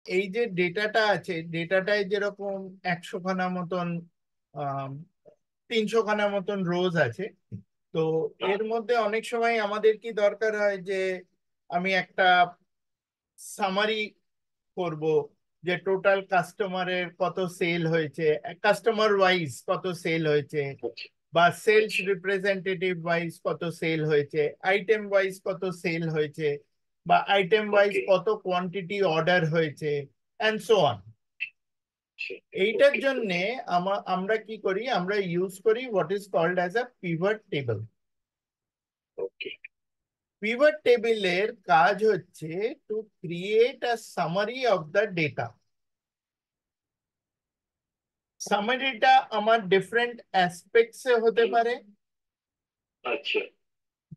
এই যে ডেটাটা আছে, ডেটাটায় যেরকম 100 খানা মতন 300 খানা মতন রোজ আছে। তো এর মধ্যে অনেক সময় আমাদের কি দরকার হয় যে আমি একটা সামারি করব, যে টোটাল কাস্টমারের কত সেল হয়েছে, কাস্টমার ওয়াইজ কত সেল হয়েছে, বা সেলস রিপ্রেজেন্টেটিভ ওয়াইজ কত সেল হয়েছে, আইটেম ওয়াইজ কত সেল হয়েছে, বা আইটেম ওয়াইজ কত কোয়ান্টিটি অর্ডার হয়েছে, এন্ড সো অন। এইটার জন্য আমরা কি করি, আমরা ইউজ করি what is called as a pivot table. Pivot টেবিলের কাজ হচ্ছে to create a summary of the data. সামারিটা আমার ডিফারেন্ট অ্যাসপেক্টসে হতে পারে। আচ্ছা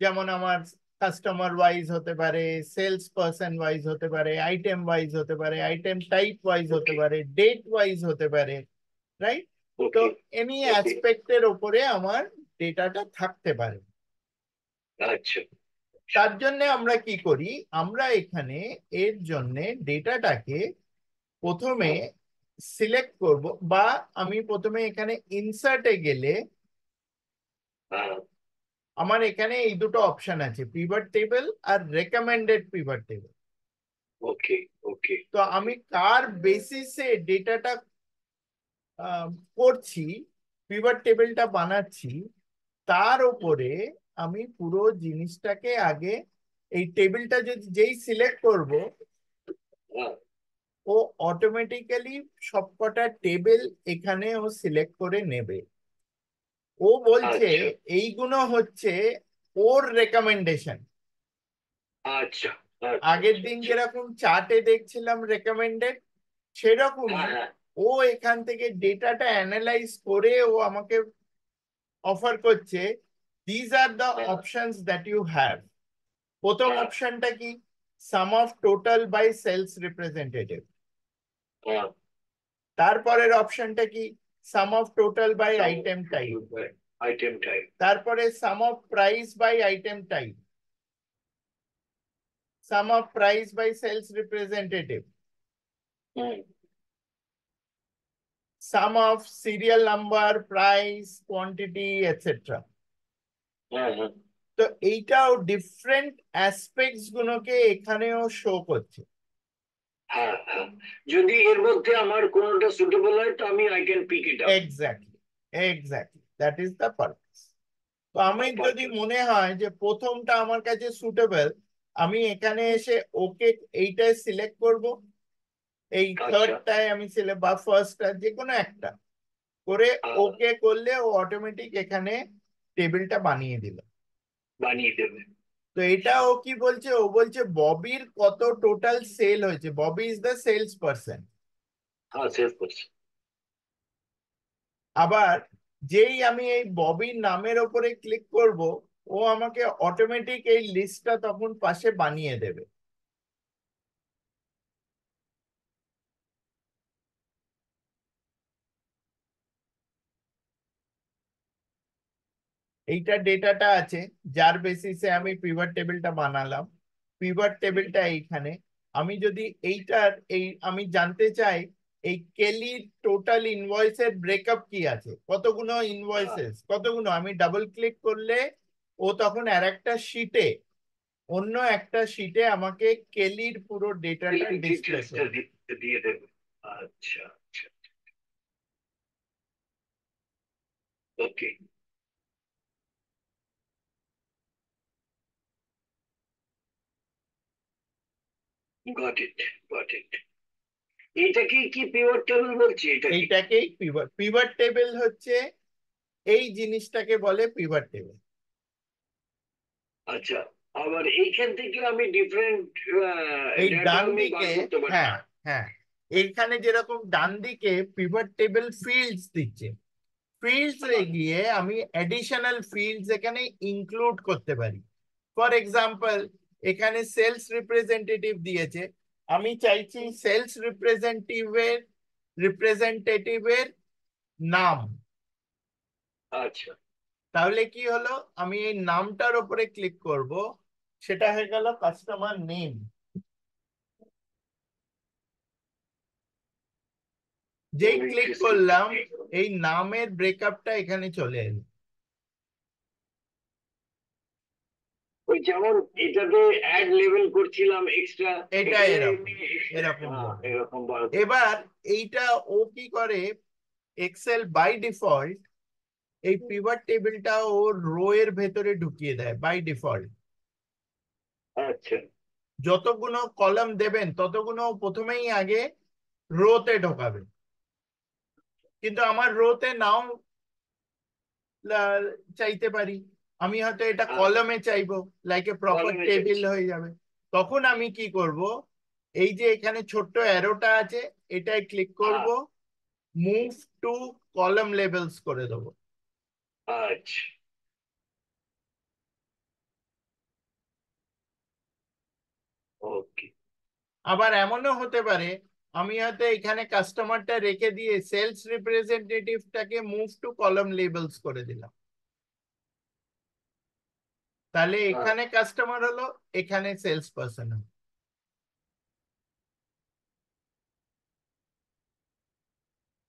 যেমন আমার কাস্টমার ওয়াইজ হতে পারে, সেলস পারসন ওয়াইজ হতে পারে, আইটেম ওয়াইজ হতে পারে, আইটেম টাইপ ওয়াইজ হতে পারে, ডেট ওয়াইজ হতে পারে, রাইট? তো এনি অ্যাসপেক্টের ওপরে আমার ডেটাটা থাকতে পারে। আচ্ছা তার জন্য আমরা কি করি, আমরা এখানে এর জন্য ডেটাটাকে প্রথমে সিলেক্ট করব, বা আমি প্রথমে এখানে ইনসার্টে গেলে আমার এখানে এই দুটো অপশন আছে, পিভট টেবিল আর রেকমেন্ডেড পিভট টেবিল। ওকে ওকে তো আমি কার বেসিসে ডেটাটা করছি, পিভট টেবিলটা বানাচ্ছি, তার উপরে আমি পুরো জিনিসটাকে আগে, এই টেবিলটা যদি যেই সিলেক্ট করব, ও অটোমেটিক্যালি সবকটা টেবিল এখানে ও সিলেক্ট করে নেবে। ও বলছে আচ্ছা এইগুলো হচ্ছে ওর রেকমেন্ডেশন। আচ্ছা আগের দিন যেরকম চার্টে দেখছিলাম রেকমেন্ডেড, সেরকমই হ্যাঁ ও এখান থেকে ডেটাটা অ্যানালাইজ করে ও আমাকে অফার করছে, these are the options that you have. প্রথম অপশনটা কি, sum of total by sales representative. হ্যাঁ তারপরের অপশনটা কি, sum of total by item type. Item type তারপরে sum of price by item type, sum of price by sales representative, sum of serial number, price, quantity, etcetera. হ্যাঁ হ্যাঁ তো এইটাও different aspects গুলোকে এখানেও শো করছে। হ্যাঁ হ্যাঁ যদি এর মধ্যে আমার কোনোটা সুটেবল হয় তো আমি I can pick it up. Exactly, exactly, that is the purpose. তো আমি যদি মনে হয় যে প্রথমটা আমার কাছে সুটেবল, আমি এখানে এসে ওকে এইটাই সিলেক্ট করব, এই থার্ডটায় আমি সিলেক্ট, বা ফার্স্টটা যে কোনো একটা করে ওকে করলে ও অটোমেটিক এখানে টেবিলটা বানিয়ে দিল। বানিয়ে দেবে। তো এটা ও কি বলছে, ও বলছে ববির কত টোটাল সেল হয়েছে, Bobby is the salesperson. হ্যাঁ সেভ করছি। আবার যেই আমি এই ববির নামের ওপরে ক্লিক করব, ও আমাকে অটোমেটিক এই লিস্টটা তখন পাশে বানিয়ে দেবে। এইটা ডেটাটা আছে যার বেসিসে আমি পিভট টেবিলটা বানালাম। পিভট টেবিলটা এইখানে, আমি যদি এইটার আমি জানতে চাই এই কেলির টোটাল ইনভয়েসের ব্রেকআপ কি আছে, কতগুলো ইনভয়েসেস, কতগুলো, আমি ডাবল ক্লিক করলে ও তখন আর একটা শিটে, অন্য একটা শিটে আমাকে কেলির পুরো ডেটাটা ডিসপ্লে ডিটেলসটা করবে। দিয়ে দেবে। আচ্ছা আচ্ছা ওকে গট ইট গট ইট। এইটাকে কি পিওর টেবিল বলছি এটাকে? এইটাকেই পিভট, পিভট টেবিল হচ্ছে এই জিনিসটাকে বলে পিভট টেবিল। আচ্ছা আবার এইখান থেকে আমি ডিফারেন্ট এই ডেটা ডান আমি বার দিকে, করতে পারি? হ্যাঁ, হ্যাঁ, এইখানে যেরকম ডান দিকে পিভট টেবিল ফিল্ডস দিচ্ছে, ফিল্ডস এ গিয়ে আমি অ্যাডিশনাল ফিল্ডস এখানে ইনক্লুড করতে পারি। ফর এক্সাম্পল, এখানে সেলস রিপ্রেজেন্টেটিভ দিয়েছে, আমি চাইছি সেলস রিপ্রেজেন্টেটিভের নাম। আচ্ছা তাহলে কি হলো, আমি এই নামটার উপরে ক্লিক করব, সেটা হয়ে গেল কাস্টমার নেম। যেই ক্লিক করলাম এই নামের ব্রেকআপটা এখানে চলে এলো। ওই যেমন এটাতে অ্যাড লেভেল করছিলাম এক্সট্রা, এটা এরকম এরকম যাবে। এরকম এবার এইটা ও কি করে, এক্সেল বাই ডিফল্ট এই পিভট টেবিলটা ওর রো এর ভেতরে ঢুকিয়ে দেয় বাই ডিফল্ট। আচ্ছা যতগুলো কলাম দেবেন ততগুলো প্রথমেই আগে রোতে ঢোকাবে, কিন্তু আমার রোতে নাও চাইতে পারি। আমি হয়তো এটা কলামে চাইবো, লাইক এ প্রপার কলামে টেবিল চাইছি। হয়ে যাবে। তখন আমি কি করব, এই যে এখানে ছোট্ট অ্যারোটা আছে এটায় ক্লিক করব, মুভ টু কলাম লেভেলস করে দেবো। আচ্ছা ওকে। আবার এমনও হতে পারে আমি হয়তো এখানে কাস্টমারটা রেখে দিয়ে সেলস রিপ্রেজেন্টেটিভটাকে মুভ টু কলাম লেবেলস করে দিলাম, তাহলে এখানে কাস্টমার হলো, এখানে সেলস পার্সন হলো।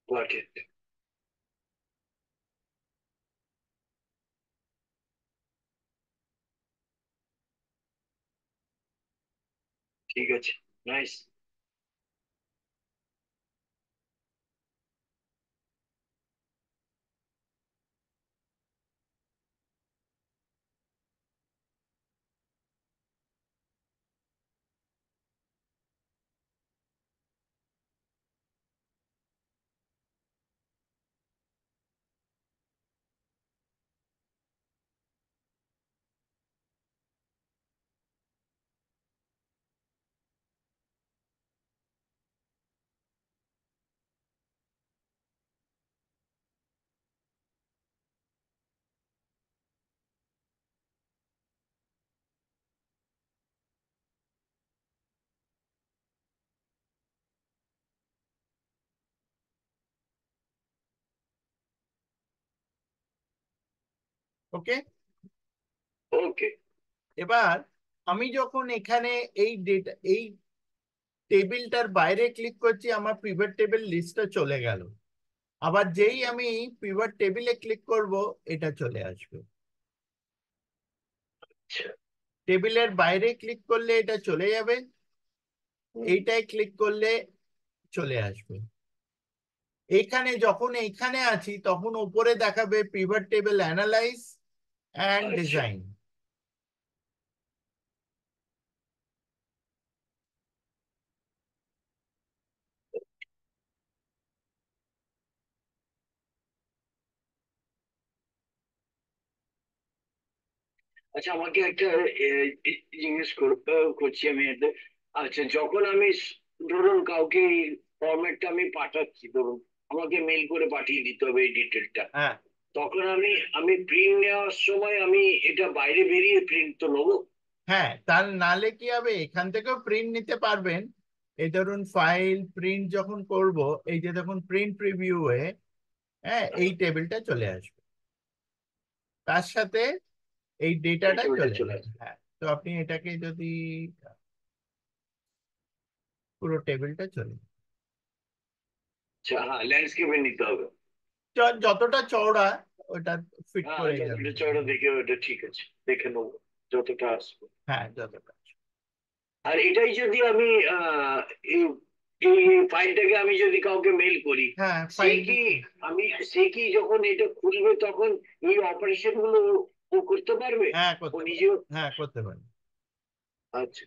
Got it. ঠিক আছে, নাইস। ওকে। ওকে এবার আমি যখন এখানে এই ডেটা এই টেবিলটার বাইরে ক্লিক করছি আমার পিভট টেবিল লিস্টটা চলে গেল। আবার যেই আমি পিভট টেবিলে ক্লিক করব এটা চলে আসবে। আচ্ছা। টেবিলের বাইরে ক্লিক করলে এটা চলে যাবে, এইটায় ক্লিক করলে চলে আসবে। এখানে যখন এইখানে আছি তখন উপরে দেখাবে পিভট টেবিল অ্যানালাইজ অ্যান্ড আচ্ছা ডিজাইন। আচ্ছা, আমাকে একটা জিজ্ঞেস করছি আমি এতে। আচ্ছা, যখন আমি ধরুন কাউকে ফরম্যাটটা আমি পাঠাচ্ছি, ধরুন আমাকে মেল করে পাঠিয়ে দিতে হবে এই ডিটেলটা, হ্যাঁ তখন আমি আমি প্রিন্ট নেওয়ার সময় আমি এটা বাইরে বেরিয়ে প্রিন্ট তো নেবো? হ্যাঁ, তার নালে কি হবে, এখান থেকেও প্রিন্ট নিতে পারবেন। এই ধরুন ফাইল প্রিন্ট যখন করব, এই যে দেখুন প্রিন্ট প্রিভিউ এ, হ্যাঁ এই টেবিলটা চলে আসবে, তার সাথে এই এই ডেটাটা টেবিলটা চলে চলে আসবে। আসবে। হ্যাঁ, তো আপনি এটাকে যদি পুরো টেবিলটা চলে, আচ্ছা, হ্যাঁ, ল্যান্ডস্কেপে নিতে হবে। যতটা চওড়া ওটা ফিট হ্যাঁ, করে যাবে। যতটা চওড়া দেখে ওটা ঠিক আছে, দেখে নেবো যতটা আসবে। হ্যাঁ যতটা। আর এটাই যদি আমি এই এই ফাইলটাকে আমি যদি কাউকে মেল করি, হ্যাঁ সে ফাইল, কি আমি সে কি যখন এটা খুলবে তখন এই অপারেশন গুলো ও করতে পারবে? হ্যাঁ ও করতে পারেন, নিজেও? হ্যাঁ করতে পারেন। আচ্ছা,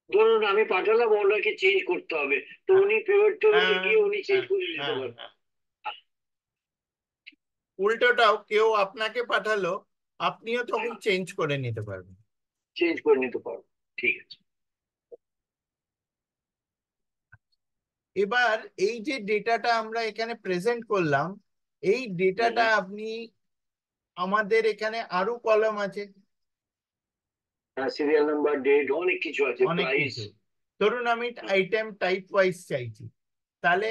ধরুন আমি পাঠালাম, ওনাকে চেঞ্জ করতে হবে, তো হ্যাঁ উনি পেমেন্ট টেবিলে হ্যাঁ গিয়ে উনি চেঞ্জ হ্যাঁ করে দিতে হ্যাঁ পারবেন? হ্যাঁ। উল্টোটাও কেউ আপনাকে পাঠালো, আপনিও তখন চেঞ্জ করে নিতে পারবেন। চেঞ্জ করে নিতে পারবেন, ঠিক আছে। এবার এই যে ডেটাটা আমরা এখানে প্রেজেন্ট করলাম, এই ডেটাটা আপনি, আমাদের এখানে আরো কলাম আছে, হ্যাঁ, সিরিয়াল নাম্বার, ডেট, অনেক কিছু আছে, অনেক প্রাইস। কিছু। ধরুন আমি আইটেম টাইপ ওয়াইজ চাইছি, তাহলে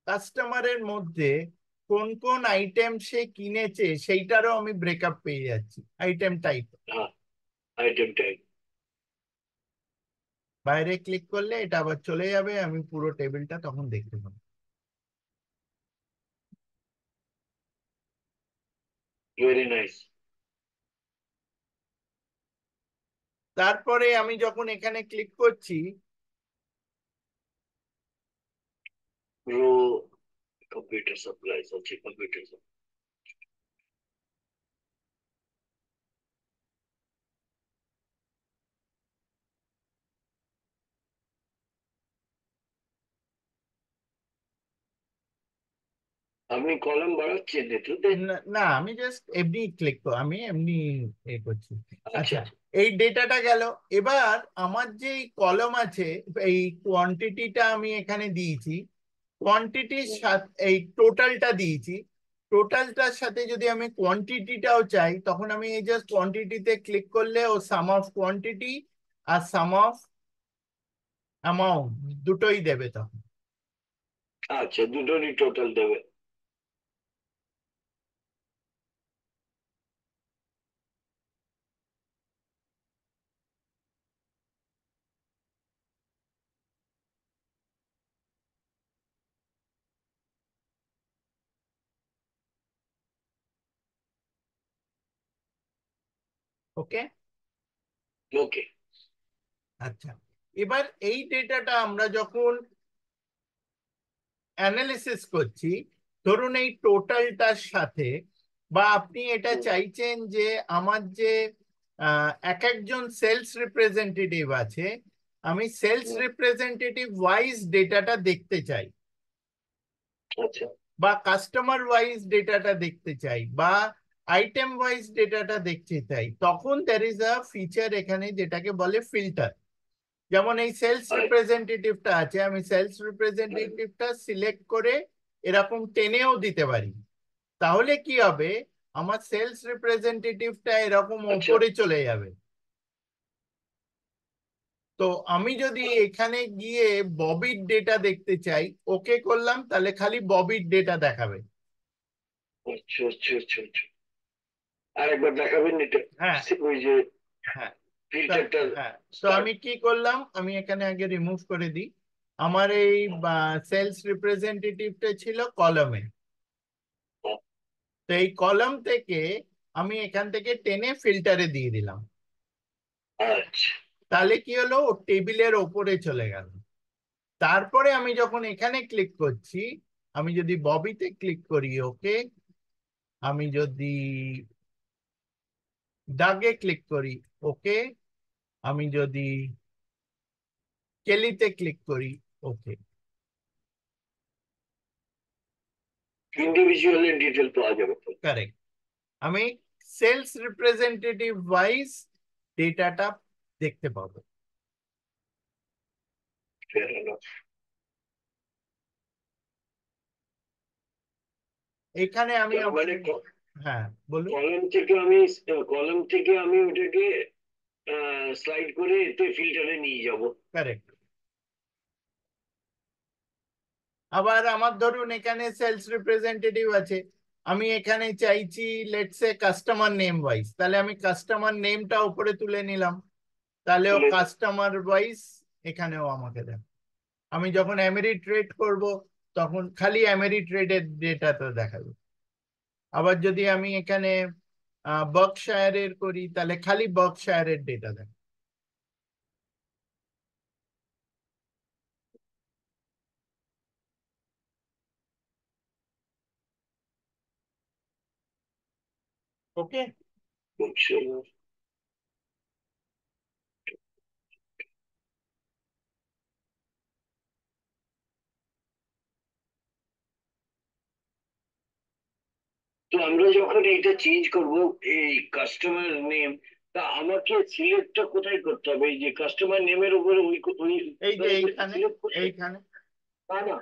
কাস্টমারের মধ্যে কোন কোন আইটেম সে কিনেছে সেইটারও আমি ব্রেকআপ পেয়ে যাচ্ছি আইটেম টাইপ। হ্যাঁ, আইটেম টাইপ। বাইরে ক্লিক করলে এটা আবার চলে যাবে, আমি পুরো টেবিলটা তখন দেখতে পাবো। Very nice. তারপরে আমি যখন এখানে ক্লিক করছি, রো কম্পিউটার সাপ্লাইজ আছে, কম্পিউটার। আপনি কলাম বাড়াচ্ছেন এটাতে? না না, আমি জাস্ট এমনি ক্লিক আমি এমনি এ করছি। আচ্ছা আচ্ছা, আচ্ছা। এই ডেটাটা গেল। এবার আমার যে কলম আছে, এই কোয়ান্টিটিটা আমি এখানে দিয়েছি, কোয়ান্টিটির হুম, সাথে এই টোটালটা দিয়েছি। টোটালটার সাথে যদি আমি কোয়ান্টিটিটাও চাই, তখন আমি এই জাস্ট কোয়ান্টিটিতে ক্লিক করলে ও সাম অফ কোয়ান্টিটি আর সাম অফ অ্যামাউন্ট দুটোই দেবে তখন। আচ্ছা, দুটোরই টোটাল দেবে। ওকে। ওকে। আচ্ছা, এবার এই ডেটাটা আমরা যখন অ্যানালিসিস করছি, ধরুন এই টোটালটার সাথে, বা আপনি এটা চাইছেন যে আমার যে এক একজন সেলস রিপ্রেজেন্টেটিভ আছে, আমি সেলস রিপ্রেজেন্টেটিভ ওয়াইজ ডেটাটা দেখতে চাই, আচ্ছা বা কাস্টমার ওয়াইজ ডেটাটা দেখতে চাই, বা আইটেম ওয়াইজ ডেটাটা দেখতে চাই, তখন দ্যার ইজ আ ফিচার এখানে যেটাকে বলে ফিল্টার। যেমন এই সেলস রিপ্রেজেন্টেটিভটা আছে, আমি সেলস রিপ্রেজেন্টেটিভটা সিলেক্ট করে এরকম টেনেও দিতে পারি। তাহলে কি হবে, আমার সেলস রিপ্রেজেন্টেটিভটা এরকম আচ্ছা। ওপরে চলে যাবে। তো আমি যদি এখানে গিয়ে ববির ডেটা দেখতে চাই, ওকে করলাম, তাহলে খালি ববির ডেটা দেখাবে। আচ্ছা আচ্ছা আচ্ছা আচ্ছা। আর একবার দেখাবেন এটা, হ্যাঁ ওই যে হ্যাঁ। তা- ফিল্টারটা হ্যাঁ, তো স্টার্ট। আমি কি করলাম, আমি এখানে আগে রিমুভ করে দিই। আমার এই সেলস রিপ্রেজেন্টেটিভটা ছিল কলমে, তো এই কলাম থেকে আমি এখান থেকে টেনে ফিল্টারে দিয়ে দিলাম। আচ্ছা। তাহলে কি হলো, ও টেবিলের ওপরে চলে গেল। তারপরে আমি যখন এখানে ক্লিক করছি, আমি যদি ববিতে ক্লিক করি, ওকে, আমি যদি দাগে ক্লিক করি, ওকে, আমি যদি কেলিতে ক্লিক করি, ওকে। ইন্ডিভিজুয়ালি ডিটেল পাওয়া যাবে তো? কারেক্ট। আমি সেলস রিপ্রেজেন্টেটিভ ওয়াইজ ডেটাটা দেখতে পাবো। Fair enough. এখানে আমি তার মানে হ্যাঁ, বলুন। কলম থেকে আমি, কলম থেকে আমি ওটাকে স্লাইড করে এতে ফিল্টারে নিয়ে যাব। কারেক্ট। আবার আমার ধরুন এখানে সেলস রিপ্রেজেন্টেটিভ আছে, আমি এখানে চাইছি let's say customer name wise, তাহলে আমি কাস্টমার নেমটা উপরে তুলে নিলাম, তাহলে ও তুলে দিই। কাস্টমার ওয়াইজ এখানেও আমাকে দেয়। আমি যখন অ্যামেরি ট্রেড করব, তখন খালি অ্যামেরি ট্রেডের ডেটা তো দেখাবে। আবার যদি আমি এখানে বর্কশায়ারের করি, তাহলে খালি বর্কশায়ারের ডেটা দেয়। ওকে। বুঝছো? তো আমরা যখন এইটা চেঞ্জ করব, এই কাস্টমার নেম, তা আমাকে সিলেক্টটা কোথায় করতে হবে? এই যে কাস্টমার নেমের উপরে ওই ওই এই যে এইখানে, সিলেক্ট করতে? এইখানে। তা না,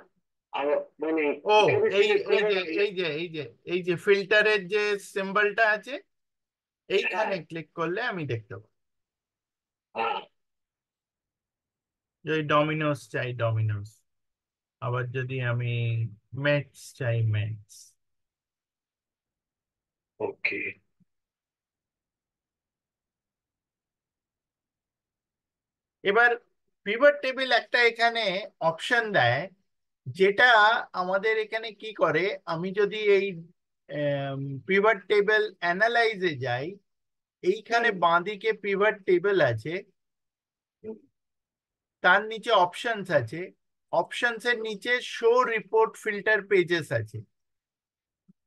আর মানে ও, এখানে এই সিলেক্ট এই করার যে আগে। এই যে এই যে এই যে ফিল্টারের যে সিম্বলটা আছে, এইখানে হ্যাঁ। ক্লিক করলে আমি দেখতে পাবো। হ্যাঁ। যদি ডমিনোস চাই ডমিনোস, আবার যদি আমি ম্যাটস চাই ম্যাটস। ওকে। এবার পিভট টেবিল একটা এখানে অপশন দেয়, যেটা আমাদের এখানে কি করে, আমি যদি এই পিভট টেবিল অ্যানালাইজে যাই, এইখানে হুম। বাঁদিকে পিভট টেবিল আছে, তার নিচে অপশনস আছে, অপশনস এর নিচে শো রিপোর্ট ফিল্টার পেজেস আছে।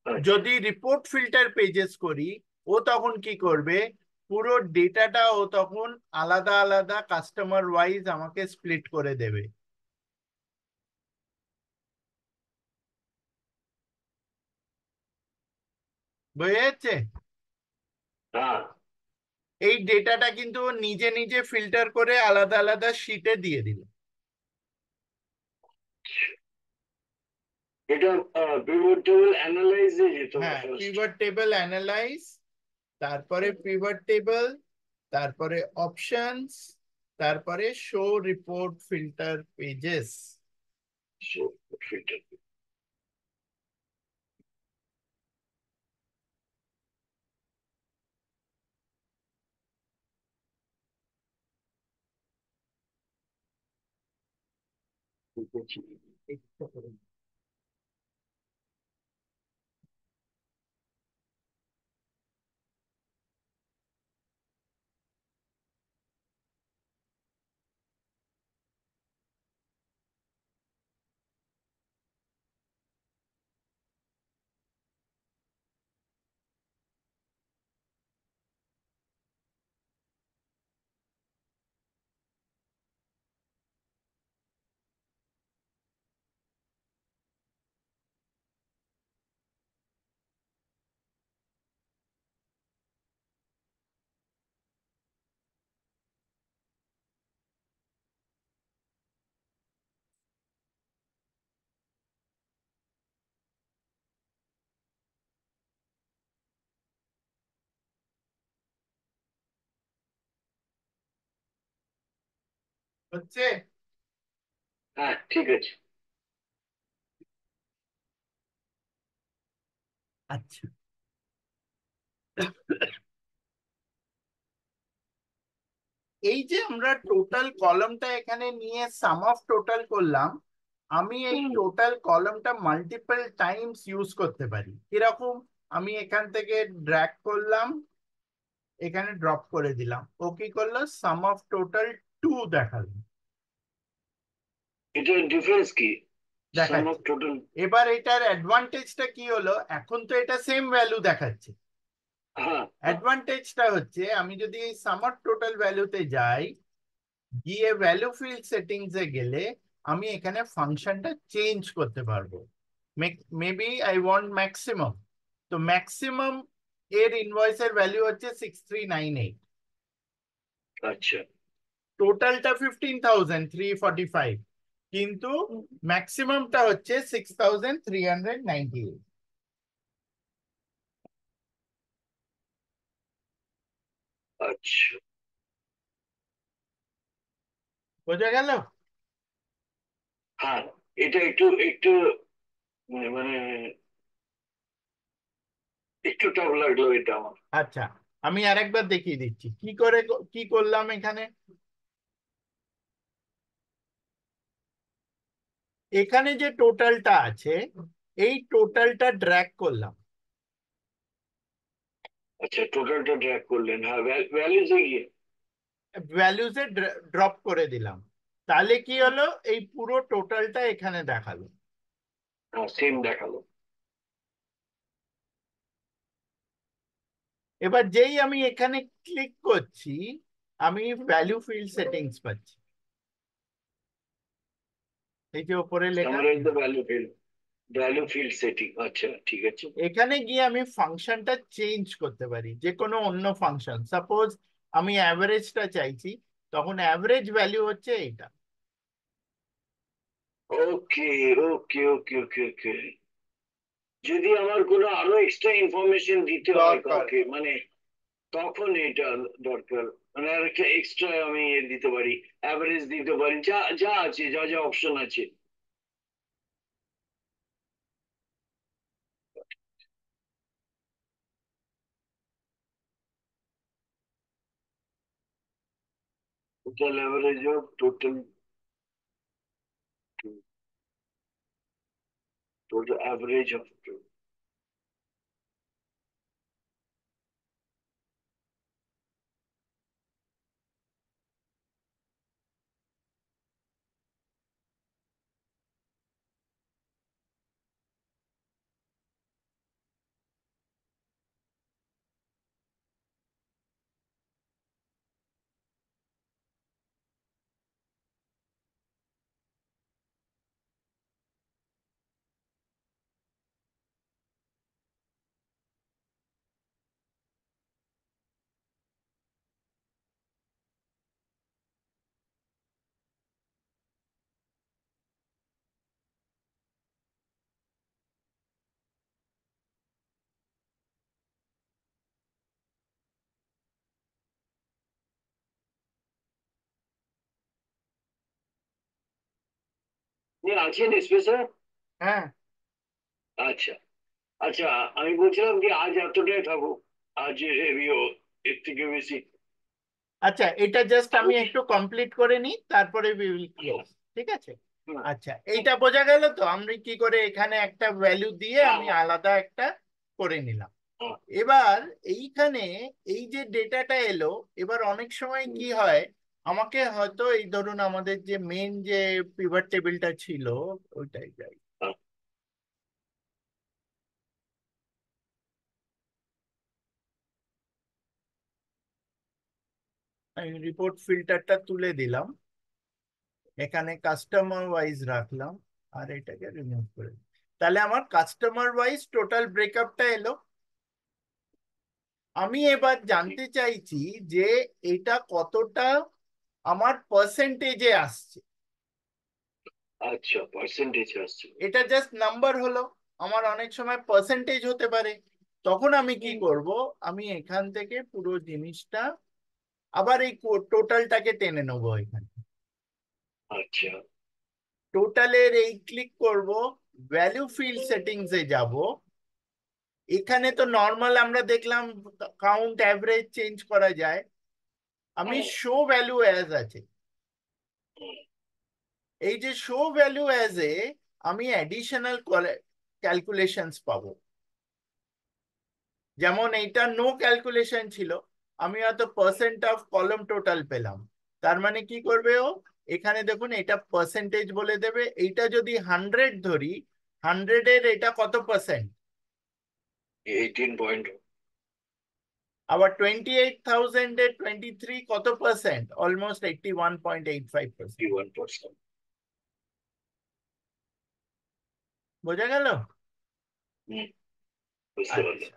আচ্ছা। যদি রিপোর্ট ফিল্টার পেজেস করি, ও তখন কি করবে, পুরো ডেটাটা ও তখন আলাদা আলাদা কাস্টমার ওয়াইজ আমাকে স্প্লিট করে দেবে। বুঝে যাচ্ছে? হ্যাঁ। এই ডেটাটা কিন্তু ও নিজে নিজে ফিল্টার করে আলাদা আলাদা শিটে দিয়ে দিল। এটা পিভট টেবিল অ্যানালাইজে যেতে হবে হ্যাঁ, ফার্স্ট। পিভট টেবিল অ্যানালাইজ, তারপরে পিভট টেবিল, তারপরে অপশনস, তারপরে show report filter pages. Filter. হচ্ছে? হ্যাঁ, ঠিক আছে। আচ্ছা, এই যে আমরা টোটাল কলামটা এখানে নিয়ে সাম অফ টোটাল করলাম, আমি এই হুম। টোটাল কলামটা মাল্টিপল টাইমস ইউজ করতে পারি। কিরকম? আমি এখান থেকে ড্র্যাগ করলাম, এখানে ড্রপ করে দিলাম, ও কি করলো, সাম অফ টোটাল 2 দেখালো। এটার ডিফারেন্স কি? সাম অফ দেখাচ্ছে। টোটাল। এবার এটার অ্যাডভান্টেজটা কি হলো, এখন তো এটা সেম ভ্যালু দেখাচ্ছে। হ্যাঁ, হ্যাঁ। অ্যাডভান্টেজটা হচ্ছে, আমি যদি এই সাম অফ টোটাল ভ্যালুতে যাই, গিয়ে ভ্যালু ফিল্ড সেটিংস এ গেলে আমি এখানে ফাংশনটা চেঞ্জ করতে পারবো। মেবি আই ওয়ান্ট ম্যাক্সিমাম, তো ম্যাক্সিমাম এর ইনভয়েসের ভ্যালু হচ্ছে 6398, আচ্ছা। টোটালটা 15,345, কিন্তু ম্যাক্সিমামটা হচ্ছে 6,398। আচ্ছা। বোঝা গেল? হ্যাঁ, এটা একটু একটু মানে একটু টাফ লাগলো এটা আমার। আচ্ছা, আমি আরেকবার দেখিয়ে দিচ্ছি কি করে কি করলাম এখানে। এখানে যে টোটালটা আছে, এই টোটালটা ড্র্যাগ করলাম, আচ্ছা, টোটালটা ড্র্যাগ করলেন, হ্যাঁ, ভ্যালুজে গিয়ে। ভ্যালুজে ড্রপ করে দিলাম, তাহলে কি হলো, এই পুরো টোটালটা এখানে দেখালো। হ্যাঁ, সেম দেখালো। এবার যেই আমি এখানে ক্লিক করছি, আমি ভ্যালু ফিল্ড সেটিংস পাচ্ছি, এই যে উপরে লেখা। Summarize the value field setting. আচ্ছা, ঠিক আছে। এখানে গিয়ে আমি ফাংশনটা চেঞ্জ করতে পারি, যে কোনো অন্য ফাংশন। সাপোজ আমি অ্যাভারেজটা চাইছি, তখন অ্যাভারেজ ভ্যালু হচ্ছে এইটা। ওকে, ওকে, ওকে, ওকে, ওকে। যদি আমার কোনো আরো এক্সট্রা ইনফরমেশন দিতে হয় দরকার। কাউকে, মানে তখন এটা দরকার, মানে আর একটা এক্সট্রা আমি দিতে পারি, অ্যাভারেজ দিতে পারি, যা যা আছে, যা যা অপশন আছে। total average of total average of নিয়ে আছেন স্পেশাল। হ্যাঁ। আচ্ছা আচ্ছা, আমি বলছিলাম কি আজ এতটাই থাকুক, আজ রিভিউ এর থেকে বেশি আচ্ছা, এটা জাস্ট আমি থাকুক। একটু কমপ্লিট করে নিই, তারপরে উই উইল ক্লোজ। ঠিক আছে। হুম, আচ্ছা, এইটা বোঝা গেল তো আমরা কি করে এখানে একটা ভ্যালু দিয়ে হ্যাঁ আমি হ্যাঁ আলাদা একটা করে নিলাম। হ্যাঁ। এবার এইখানে এই যে ডেটাটা এলো, এবার অনেক সময় হুম, কি হয়, আমাকে হয়তো এই ধরুন আমাদের যে মেন যে পিভট টেবিলটা ছিল, ওইটাই যাই, হ্যাঁ, আমি রিপোর্ট ফিল্টারটা তুলে দিলাম, এখানে কাস্টমার ওয়াইজ রাখলাম, আর এটাকে রিমুভ করে দিলাম। তাহলে আমার কাস্টমার ওয়াইজ টোটাল ব্রেকআপটা এলো। আমি এবার ঠিক। জানতে চাইছি যে এটা কতটা আমার পার্সেন্টেজে আসছে। আচ্ছা, পার্সেন্টেজ আসছে। এটা জাস্ট নাম্বার হলো, আমার অনেক সময় পার্সেন্টেজ হতে পারে। তখন আমি কি হুম, করব, আমি এখান থেকে পুরো জিনিসটা আবার এই টোটালটাকে টেনে নেবো এখানে। আচ্ছা টোটালের এই ক্লিক করব, ভ্যালু ফিল্ড সেটিংস এ যাব। এখানে তো নর্মাল আমরা দেখলাম কাউন্ট অ্যাভারেজ চেঞ্জ করা যায়, আমি হ্যাঁ শো ভ্যালু অ্যাজ আছে। হ্যাঁ, এই যে শো ভ্যালু অ্যাজ এ আমি অ্যাডিশনাল ক্যালকুলেশনস পাবো। যেমন এইটা নো ক্যালকুলেশন ছিল, আমি হয়তো পার্সেন্ট অফ কলম টোটাল পেলাম। তার মানে কি করবে ও, এখানে দেখুন এটা পার্সেন্টেজ বলে দেবে। এইটা যদি 100 ধরি, 100-এর এটা কত পার্সেন্ট, 18 পয়েন্ট। আবার 28,000-এর 23 কত পার্সেন্ট, অলমোস্ট 81.85%। 81%। বোঝা গেল? হুম, বুঝতে পারলাম। আচ্ছা,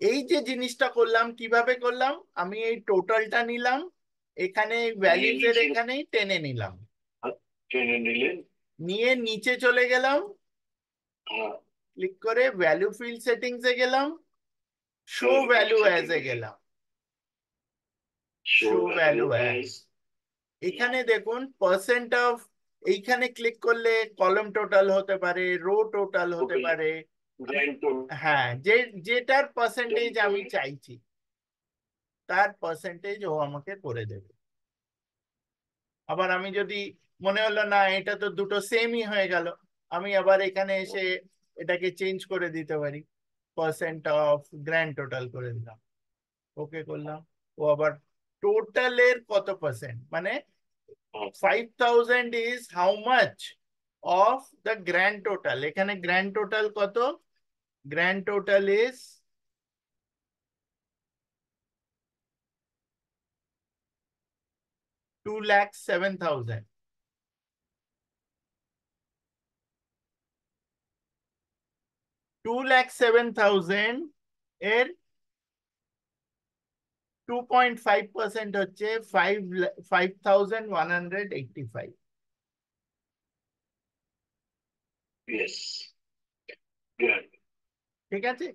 এই যে জিনিসটা করলাম কিভাবে করলাম, আমি এই টোটালটা নিলাম, এখানে নিয়ে ভ্যালিউজ এর নিচে এখানেই টেনে নিলাম, টেনে নিলেন। নিয়ে নিচে চলে গেলাম, হ্যাঁ, ক্লিক করে ভ্যালু ফিল্ড সেটিংস এ গেলাম, শো ভ্যালু ভ্যালু অ্যাজ এ সেটিংস, গেলাম, show show value value as. As. এখানে দেখুন পার্সেন্ট অফ, এইখানে ক্লিক করলে কলম টোটাল হতে পারে, রো টোটাল হতে ওকে, পারে। Grand total. হ্যাঁ, যেটার পার্সেন্টেজ আমি চাইছি তার পার্সেন্টেজ ও আমাকে করে দেবে। আবার আমি যদি মনে হলো না এটা তো দুটো সেমই হয়ে গেল, আমি আবার এখানে এসে এটাকে চেঞ্জ করে দিতে পারি, পার্সেন্ট অফ গ্র্যান্ড টোটাল করে দিলাম, ওকে করলাম। ও আবার টোটালের কত পার্সেন্ট, মানে 5,000 is how much of the grand total, এখানে গ্র্যান্ড টোটাল কত, গ্র্যান্ড টোটাল ইজ 2,07,000। 2,07,000 এর 2.5% হচ্ছে 5,185। Yes, grand. ঠিক আছে।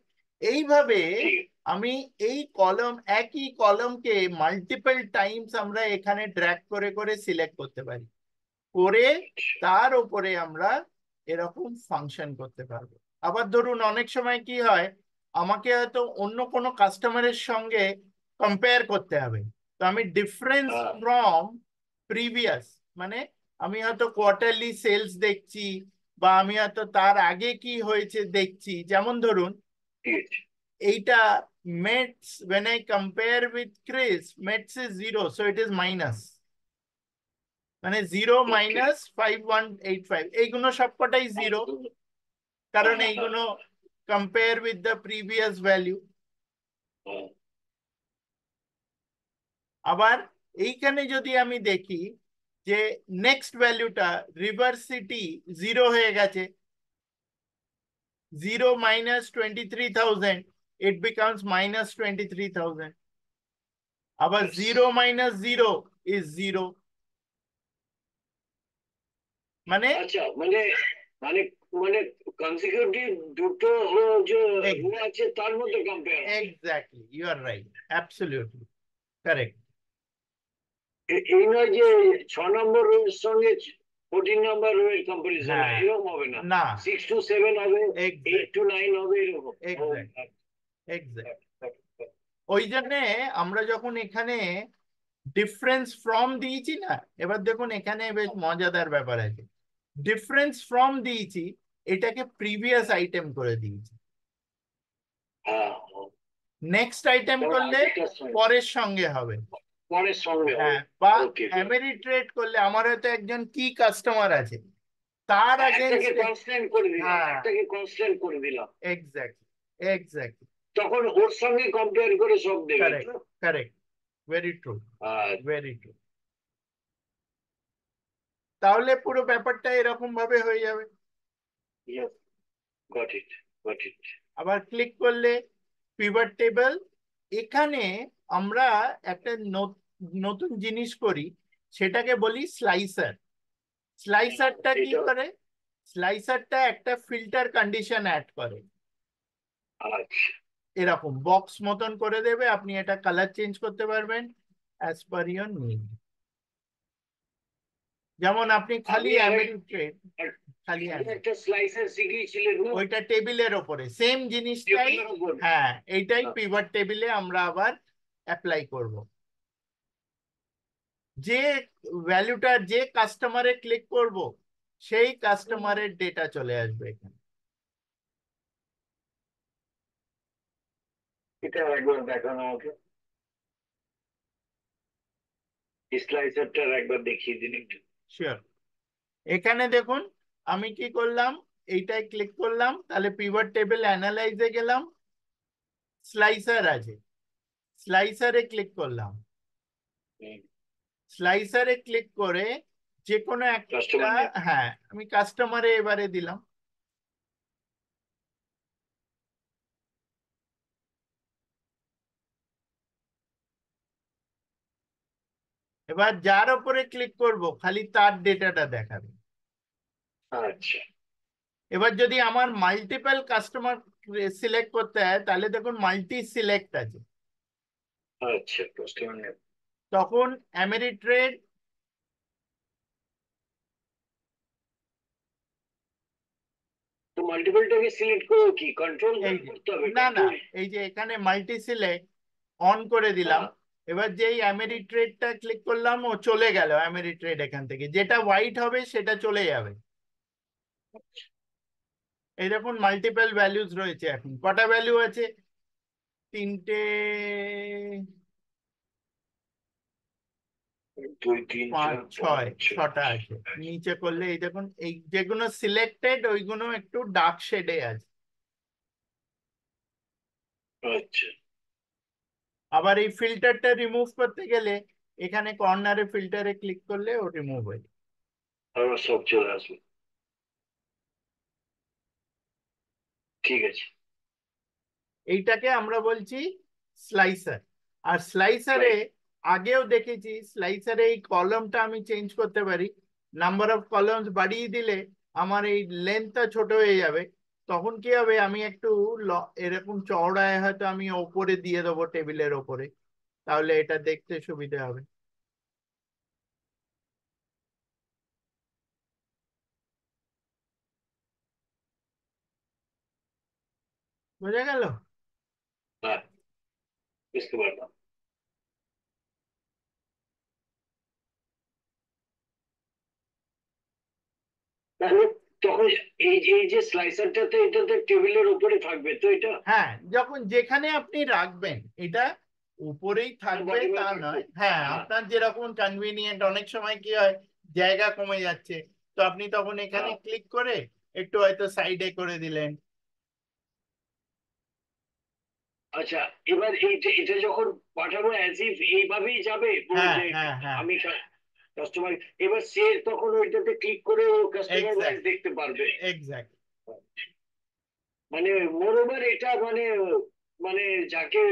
এইভাবে ঠিক আমি এই কলম, একই কলমকে মাল্টিপল টাইমস আমরা এখানে ড্র্যাগ করে করে সিলেক্ট করতে পারি, করে আছে। তার উপরে আমরা এরকম ফাংশন করতে পারবো। আবার ধরুন অনেক সময় কি হয়, আমাকে হয়তো অন্য কোনো কাস্টমারের সঙ্গে কম্পেয়ার করতে হবে, তো আমি ডিফারেন্স হ্যাঁ ফ্রম প্রিভিয়াস মানে আমি হয়তো কোয়ার্টারলি সেলস দেখছি, বা আমি হয়তো তার আগে কি হয়েছে দেখছি। যেমন ধরুন ঠিক আছে। এইটা Mets, when I compare with Chris, Mets is 0, so it is minus, মানে 0 ওকে। মাইনাস 5185, এইগুলো সবকটাই 0, কারণ এইগুলো compare with the previous value। আবার এইখানে যদি আমি দেখি যে নেক্সট ভ্যালুটা রিভার্সিটি 0 হয়ে গেছে, 0 মাইনাস 23,000, it becomes minus 23,000। আবার 0 মাইনাস 0 is 0, মানে আচ্ছা, মানে মানে মানে কনসিকিউটিভ দুটো যে রো আছে তার মধ্যে কম্পেয়ার হবে। Exactly, you are right, absolutely correct. এই নয় যে 6 নম্বর রো এর সঙ্গে 14 নম্বর রো এর কম্পারিজন, হ্যাঁ, এরকম হবে না। না, 6 to 7 হবে, এইট এক্স্যাক্ট, টু নাইন হবে, এরকম। ও, এক্স্যাক্ট, আচ্ছা, এক্স্যাক্ট। আচ্ছা, ওই জন্যে আমরা যখন এখানে ডিফারেন্স ফ্রম দিয়েছি না, এবার দেখুন এখানে বেশ মজাদার ব্যাপার আছে। ডিফারেন্স ফ্রম দিয়েছি, এটাকে প্রিভিয়াস আইটেম করে দিয়েছি। হ্যাঁ, নেক্সট আইটেম তারপর করলে আগেরটার সঙ্গে, পরের সঙ্গে হবে। পরের সঙ্গে হবে। হ্যাঁ, বা ওকে। অ্যামেরিট্রেড করলে আমার হয়তো একজন কি কাস্টমার আছে, তার একটাকে আগেনস্টে। কনস্ট্যান্ট করে দিলাম, হ্যাঁ, একটাকে কনস্ট্যান্ট করে দিলাম, এক্স্যাক্টলি, এক্স্যাক্টলি, তখন ওর সঙ্গে কম্পেয়ার করে সব দেবে তো। Correct, correct, very true, are very true. তাহলে পুরো ব্যাপারটা এরকম ভাবে হয়ে যাবে। Got it, got it. আবার ক্লিক করলে পিভট টেবিল। এখানে আমরা একটা নতুন জিনিস করি, সেটাকে বলি স্লাইসার। স্লাইসারটা কি এটা, করে? স্লাইসারটা একটা ফিল্টার কন্ডিশন অ্যাড করে, আচ্ছা। এরকম বক্স মতন করে দেবে, আপনি এটা কালার চেঞ্জ করতে পারবেন অ্যাজ পার ইয়োর নিড। যেমন আপনি খালি আমি আমেরিট্রেড, আর- খালি আগে একটা স্লাইসার শিখিয়েছিলেন না, ওইটা টেবিলের ওপরে সেম জিনিসটাই। টেবিলের উপর। হ্যাঁ, এইটাই পিভট টেবিলে আমরা আবার অ্যাপ্লাই করব। যে ভ্যালুটার যে কাস্টমারে ক্লিক করব, সেই কাস্টমারের ডেটা চলে আসবে এখানে। এটা একবার দেখানো আমাকে, স্লাইসারটা একবার দেখিয়ে দিন একটু। শিওর। এখানে দেখুন আমি কি করলাম, এইটাই ক্লিক করলাম, তাহলে পিভট টেবিল অ্যানালাইজে গেলাম, স্লাইসার আছে, স্লাইসারে ক্লিক করলাম। স্লাইসারে ক্লিক করে যে কোনো একটা, কাস্টমার নেম। হ্যাঁ আমি কাস্টমারে এবারে দিলাম। এবার যার উপরে ক্লিক করব খালি তার ডেটাটা দেখাবে। আচ্ছা, এবার যদি আমার মাল্টিপল কাস্টমার সিলেক্ট করতে হয়, তাহলে দেখুন মাল্টি সিলেক্ট আছে। আচ্ছা, কাস্টমার নেম। তখন অ্যামেরিট্রেড, তো মাল্টিপলটাকে সিলেক্ট করবো, কি কন্ট্রোল এই করে যে, করতে হবে? না না, কন্ট্রোল। এই যে এখানে মাল্টি সিলেক্ট অন করে দিলাম। হ্যাঁ। এবার যেই অ্যামেরিট্রেডটা ক্লিক করলাম, ও চলে গেল অ্যামেরিট্রেড, এখান থেকে যেটা হোয়াইট হবে সেটা চলে যাবে। এই দেখুন মাল্টিপল ভ্যালুজ রয়েছে, এখন কটা ভ্যালু আছে? তিনটে, দুই, তিন, পাঁচ, চার, ছয়, পাঁচ, ছটা আছে। নিচে করলে এই দেখুন এই যেগুলো সিলেক্টেড ওইগুলো একটু ডার্ক শেডে আছে। আচ্ছা। আবার এই ফিল্টারটা রিমুভ করতে গেলে এখানে কর্নারে ফিল্টারে ক্লিক করলে ও রিমুভ হয়ে যায়। আবার সব চলে আসবে। ঠিক আছে। এইটাকে আমরা বলছি স্লাইসার। আর স্লাইসারে রাইট। আগেও দেখেছি, স্লাইসারে এই কলমটা আমি চেঞ্জ করতে পারি। নাম্বার অফ কলমস বাড়িয়ে দিলে আমার এই লেন্থটা ছোট হয়ে যাবে। তখন কি হবে, আমি একটু এরকম চওড়ায় হয়তো আমি ওপরে দিয়ে দেবো টেবিলের ওপরে, তাহলে এটা দেখতে সুবিধা হবে। বোঝা গেল? হ্যাঁ, বুঝতে পারলাম। তাহলে তখন এই এই যে স্লাইসারটাতে এটাতে টেবিলের উপরে থাকবে তো এটা? হ্যাঁ, যখন যেখানে আপনি রাখবেন এটা উপরেই আর থাকবে বটমে তা থাকবে। নয়। হ্যাঁ, হ্যাঁ আপনার যেরকম কনভিনিয়েন্ট, অনেক সময় কি হয় জায়গা কমে যাচ্ছে, তো আপনি তখন এখানে হ্যাঁ। ক্লিক করে একটু হয়তো সাইডে করে দিলেন। আচ্ছা, এবার এইটা এটা যখন পাঠাবো অ্যাজ ইফ এইভাবেই যাবে হ্যাঁ, যে হ্যাঁ, হ্যাঁ, আমি কাস্টমার, এবার সে তখন ওইটাতে ক্লিক করে ও কাস্টমার ওয়াইজ এক্স্যাক্ট, দেখতে পারবে। এক্স্যাক্ট। মানে মোরওভার এটা মানে মানে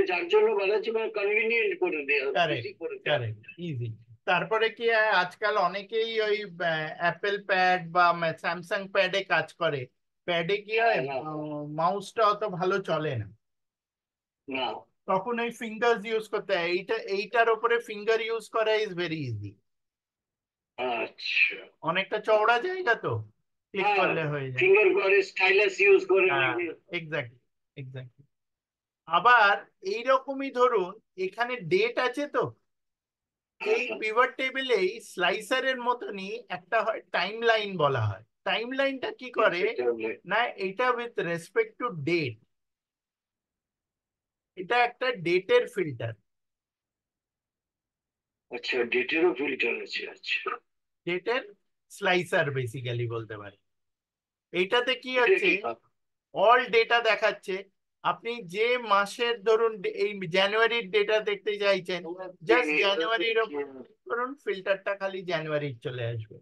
যার জন্য বানাচ্ছি মানে কনভিনিয়েন্ট করে দেওয়া, কারেক্ট, ইজি করে দেওয়া। Correct, easy. তারপরে কি হয়, আজকাল অনেকেই ওই অ্যাপেল প্যাড বা স্যামসাং প্যাডে কাজ করে। প্যাডে কি হয়, হ্যাঁ হ্যাঁ। মাউসটা অত ভালো চলে না, না। তখন ওই ফিঙ্গার ইউজ করতে হয়। এইটার উপরে ফিঙ্গার ইউজ করা ইজ ভেরি ইজি। আচ্ছা। অনেকটা চওড়া জায়গা তো, ক্লিক হ্যাঁ, করলে হয়ে যায়। ফিঙ্গার করে স্টাইলাস ইউজ করে হ্যাঁ, নাকি? Exactly, exactly. আবার এইরকমই ধরুন, এখানে ডেট আছে তো, হ্যাঁ এই হ্যাঁ। পিভট টেবিলেই স্লাইসারের মতনই একটা হয় টাইম লাইন বলা হয়। টাইম লাইনটা কি করে না, এটা উইথ রেসপেক্ট টু ডেট, এটা একটা ডেটের ফিল্টার, আচ্ছা, ডেটেরও ফিল্টার আছে, আচ্ছা। ডেটের স্লাইসার বেসিক্যালি বলতে পারি। এইটাতে কি এটা হচ্ছে, কি? অল ডেটা দেখাচ্ছে। আপনি যে মাসের ধরুন এই জানুয়ারির ডেটা দেখতে চাইছেন, জাস্ট জানুয়ারির ধরুন ফিল্টারটা খালি জানুয়ারির চলে আসবে।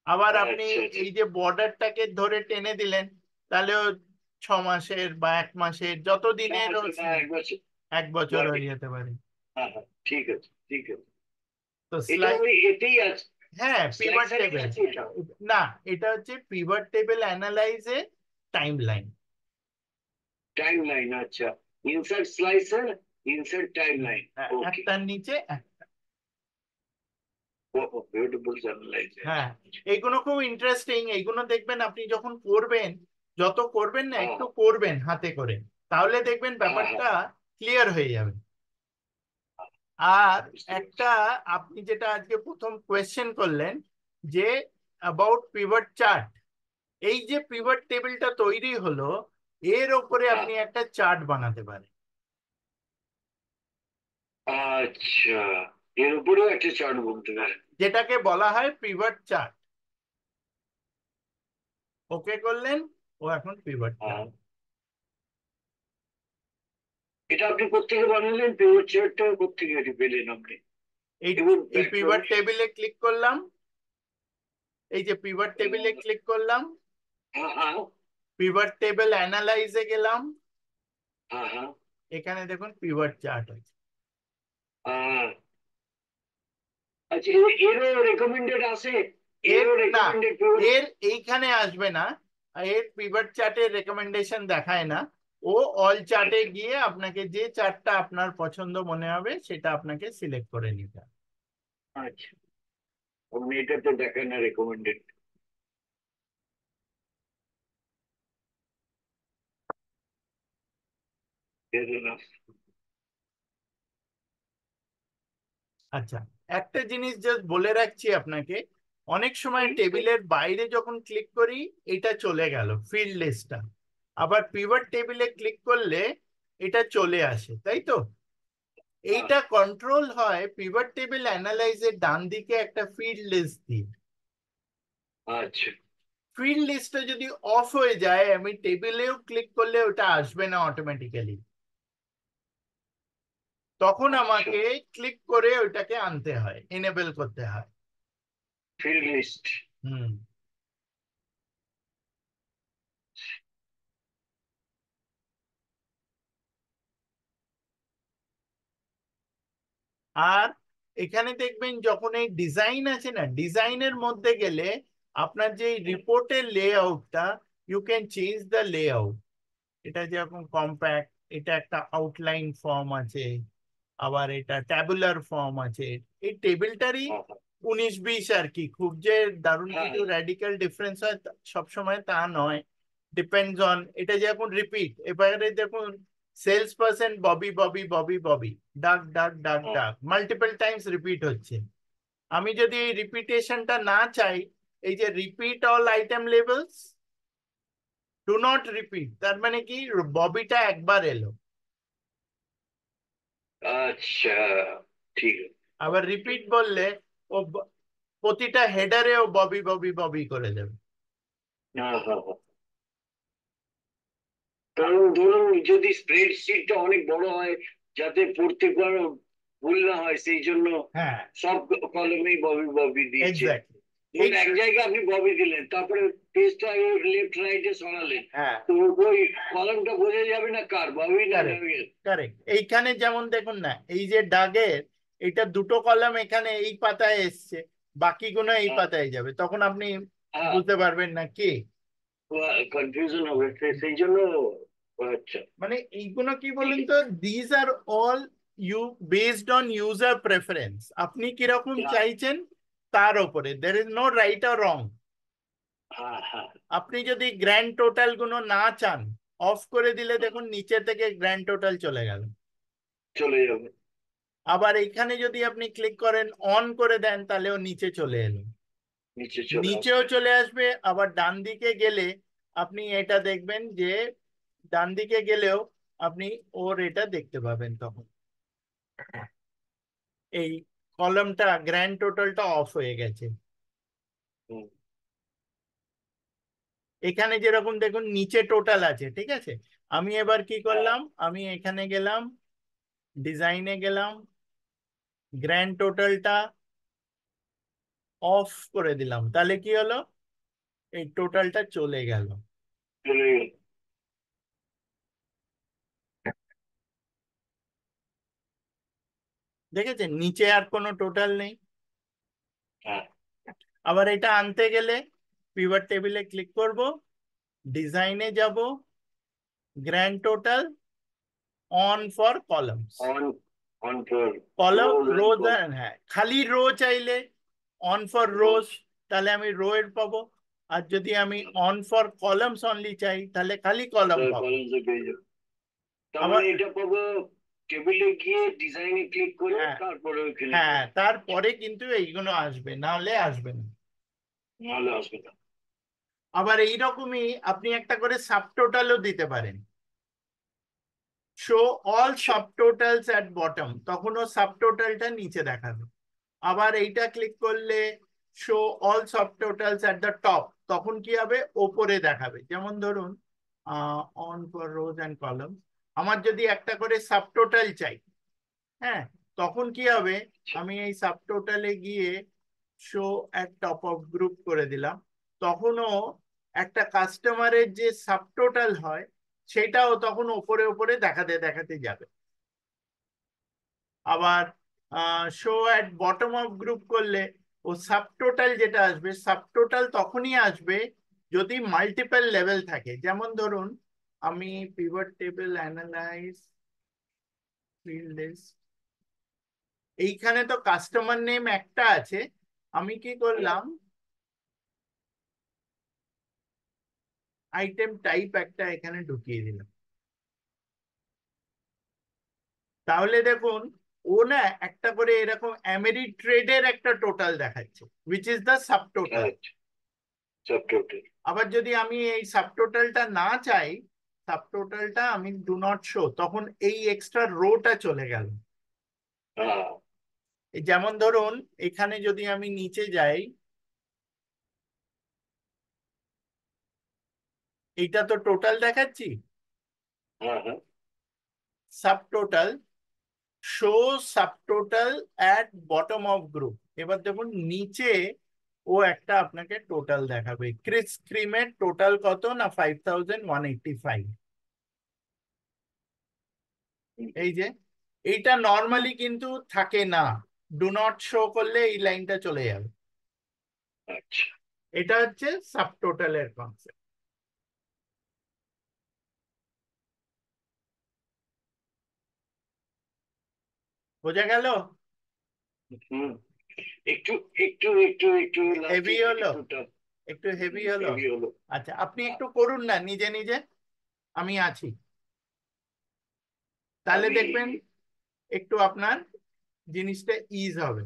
আবার আপনি আচ্ছা আচ্ছা। এই যে বর্ডারটাকে ধরে টেনে দিলেন, তাহলে 6 মাসের বা 1 মাসের যত দিনের হ্যাঁ, এক বছর। 1 বছর বটে। হয়ে যেতে পারে। হ্যাঁ হ্যাঁ, ঠিক আছে ঠিক আছে। তো এটা ওই এতেই আছে, হ্যাঁ, পিভট স্লাইসারেই টেবিল। আছে এটা? না, এটা হচ্ছে পিভট টেবিল অ্যানালাইজে টাইম লাইন। টাইম লাইন, আচ্ছা। Insert slicer, insert timeline. Okay. একটার নিচে ও, বিউটিফুল জার্নালাইজ। হ্যাঁ, এইগুলো খুব ইন্টারেস্টিং। এইগুলো দেখবেন আপনি যখন করবেন, যত করবেন না হ্যাঁ একটু করবেন হাতে করে, তাহলে দেখবেন হ্যাঁ হ্যাঁ। ব্যাপারটা ক্লিয়ার হয়ে যাবে। আর বুঝতে একটা, পেরেছি। আপনি যেটা আজকে প্রথম কোয়েশ্চেন করলেন যে অ্যাবাউট পিভট চার্ট, এই যে পিভট টেবিলটা তৈরি হলো, এর ওপরে হ্যাঁ। আপনি একটা চার্ট বানাতে পারেন, আচ্ছা, এর উপরেও একটা চার্ট বলতে পারে? যেটাকে বলা হয় পিভট চার্ট। ওকে করলেন, ও এখন পিভট হ্যাঁ। চার্ট। এটা আপনি কোত্থেকে বানালেন, পেপার চার্টটা কোত্থেকে এটি পেলেন আপনি? এই এবং এই ব্যাক পিভট করুন। টেবিলে ক্লিক করলাম, এই যে পিভট টেবিলে ক্লিক করলাম, হ্যাঁ হ্যাঁ পিভট টেবিল অ্যানালাইজে গেলাম, হ্যাঁ হ্যাঁ। এখানে দেখুন পিভট চার্ট আছে। আহ, আচ্ছা, এরও রেকমেন্ডেড আছে? এর এরও না, রেকমেন্ডেড? এর এইখানে আসবে না, এর পিভট চার্টের রেকমেন্ডেশন দেখায় না। ও অল চার্টে আচ্ছা গিয়ে আপনাকে যে চার্টটা আপনার পছন্দ মনে হবে সেটা আপনাকে সিলেক্ট করে নিতে হবে। আচ্ছা, আপনি এটা তো দেখেন না রেকমেন্ডেড। আচ্ছা, একটা জিনিস জাস্ট বলে রাখছি আপনাকে, অনেক সময় টেবিলের বাইরে যখন ক্লিক করি এটা চলে গেল ফিল্ড লিস্টটা, আবার পিভট টেবিলে ক্লিক করলে এটা চলে আসে, তাই তো? এইটা কন্ট্রোল হয় পিভট টেবিল অ্যানালাইজের ডান দিকে একটা ফিল্ড লিস্ট দিয়ে। আচ্ছা ফিল্ড লিস্টটা যদি অফ হয়ে যায়, আমি টেবিলেও ক্লিক করলে ওটা আসবে না অটোমেটিক্যালি, তখন আচ্ছা। আমাকে ক্লিক করে ওইটাকে আনতে হয়, এনেবল করতে হয়। Field list. হুম। আর এখানে দেখবেন যখন এই ডিজাইন আছে না, ডিজাইনের মধ্যে গেলে আপনার যে রিপোর্টের লেআউটটা, you can change the layout. এটা যেরকম কম্প্যাক্ট, এটা একটা আউটলাইন ফর্ম আছে, আবার এটা ট্যাবুলার ফর্ম আছে। এই টেবিলটারই 19-20 আর কি, খুব যে দারুণ হ্যাঁ কিছু র্যাডিক্যাল ডিফারেন্স হয় সবসময় তা নয়। ডিপেন্ডস অন, এটা যেরকম রিপিট, এবারে দেখুন সেলস পার্সন ববি ববি ববি ববি, ডাক ডাক ডাক হ্যাঁ ডাক, মাল্টিপল টাইমস রিপিট হচ্ছে। আমি যদি এই রিপিটেশনটা না চাই, এই যে repeat all item levels, do not repeat, তার মানে কি ববিটা একবার এলো। আচ্ছা, ঠিক আছে। আবার রিপিট বললে ও প্রতিটা হেডারে ও ববি ববি ববি করে দেবে। হ্যাঁ, হ্যাঁ, হ্যাঁ। কারণ ধরুন যদি স্প্রেডশিটটা অনেক বড় হয়, যাতে পড়তে কোনো ভুল না হয়, সেই জন্য হ্যাঁ, সব কলমেই ববি ববি দিচ্ছে। এক্স্যাক্টলি। এই ধরুন এক জায়গায় আপনি ববি দিলেন, তারপরে পেজটা লেফট রাইটে সরালেন, হ্যাঁ, তো ওই কলমটা বোঝা যাবে না কার ববি না কারেক্ট, নবি। কারেক্ট। এইখানে যেমন দেখুন না, এই যে ডাগের এটা দুটো কলাম এখানে এই পাতায় এসছে, বাকিগুলো এই পাতায় যাবে, তখন আপনি হ্যাঁ, বুঝতে পারবেন না কি। কনফিউশন হবে, সেই জন্য। আচ্ছা। মানে এইগুলো কি ঠিক বলুন আছে। তো, these are all you based on user preference, আপনি কিরকম হ্যাঁ, চাইছেন তার উপরে, দের ইজ নো রাইট আর রং। হ্যাঁ, হ্যাঁ। আপনি যদি গ্র্যান্ড টোটাল গুলো না চান, অফ করে দিলে দেখুন নিচে থেকে গ্র্যান্ড টোটাল চলে গেল। চলে যাবে। আবার এখানে যদি আপনি ক্লিক করেন অন করে দেন, তাহলেও নিচে চলে এলো, নিচে চলে নিচেও আসবে। চলে আসবে। আবার ডান দিকে গেলে আপনি এটা দেখবেন যে ডান দিকে গেলেও আপনি ওর এটা দেখতে পাবেন তখন, এই কলামটা গ্র্যান্ড টোটালটা অফ হয়ে গেছে। হুম। এখানে যেরকম দেখুন নিচে টোটাল আছে, ঠিক আছে। আমি এবার কি হ্যাঁ, করলাম, আমি এখানে গেলাম, ডিজাইনে গেলাম, গ্র্যান্ড টোটালটা অফ করে দিলাম, তাহলে কি হলো, এই টোটালটা চলে গেল। চলে গেল। দেখেছেন নিচে আর কোনো টোটাল নেই। হ্যাঁ, আবার এটা আনতে গেলে পিভট টেবিলে ক্লিক করব, ডিজাইনে যাব, grand total on for columns, on, on for column rows and rows, কল। হ্যাঁ খালি রো চাইলে অন ফর রোজ। রোজ, তাহলে আমি রো এর পাবো। আর যদি আমি অন ফর কলামস অনলি চাই, তাহলে খালি কলাম পাবো। কলমসে পেয়ে যাবে। তার আবার মানে এটা পাবো টেবিলে গিয়ে ডিজাইনে ক্লিক করে, হ্যাঁ, তারপরে ওইখানে হ্যাঁ, পাবো। তারপরে কিন্তু এইগুলো আসবে, না হলে আসবে না। নাহলে আসবে না। আবার এইরকমই আপনি একটা করে সাবটোটালও দিতে পারেন, শো অল আচ্ছা। সাবটোটালস অ্যাট বটম, তখনও সাবটোটালটা নিচে দেখাবে। আবার এইটা ক্লিক করলে show all subtotals at the top, তখন কি হবে, ওপরে দেখাবে। যেমন ধরুন on for rose and column, আমার যদি একটা করে সাবটোটাল চাই, হ্যাঁ, তখন কি হবে, আচ্ছা। আমি এই সাবটোটালে গিয়ে show at top of group করে দিলাম, তখনও একটা কাস্টমারের যে সাবটোটাল হয় সেটাও তখন ওপরে ওপরে দেখাতে দেখাতে যাবে। আবার show at bottom of group করলে ও সাবটোটাল যেটা আসবে, সাবটোটাল তখনই আসবে যদি মাল্টিপল লেভেল থাকে। যেমন ধরুন আমি pivot table analyze field list, এইখানে তো কাস্টমার নেম একটা আছে, আমি কি হ্যাঁ, করলাম আইটেম টাইপ একটা এখানে ঢুকিয়ে দিলাম, তাহলে দেখুন ও না একটা করে এরকম অ্যামেরি ট্রেডের একটা টোটাল দেখাচ্ছে, উইচ ইজ দ্য সাবটোটাল। আচ্ছা। সাবটোটাল। আবার যদি আমি এই সাবটোটালটা না চাই, সাবটোটালটা আমি ডু নট শো, তখন এই এক্সট্রা রোটা চলে গেল। হ্যাঁ, যেমন ধরুন এখানে যদি আমি নিচে যাই, এইটা তো টোটাল দেখাচ্ছি, হ্যাঁ, হ্যাঁ। Subtotal show subtotal at bottom of group. এবার দেখুন নিচে ও একটা আপনাকে টোটাল দেখাবে, ক্রিস ক্রিমের টোটাল কত না 5185। হুম, এই যে এইটা নর্মালি কিন্তু থাকে না, ডু নট শো করলে এই লাইনটা চলে যাবে। আচ্ছা। এটা হচ্ছে সাবটোটালের কনসেপ্ট। বোঝা গেল? হুম। একটু একটু একটু একটু লাস্টে হেভি হলো, একটু টাফ। একটু হেভি হলো। হেভি হলো। আচ্ছা আপনি একটু করুন না নিজে নিজে, আমি আছি, তাহলে আমি দেখবেন একটু আপনার জিনিসটা ইজ হবে।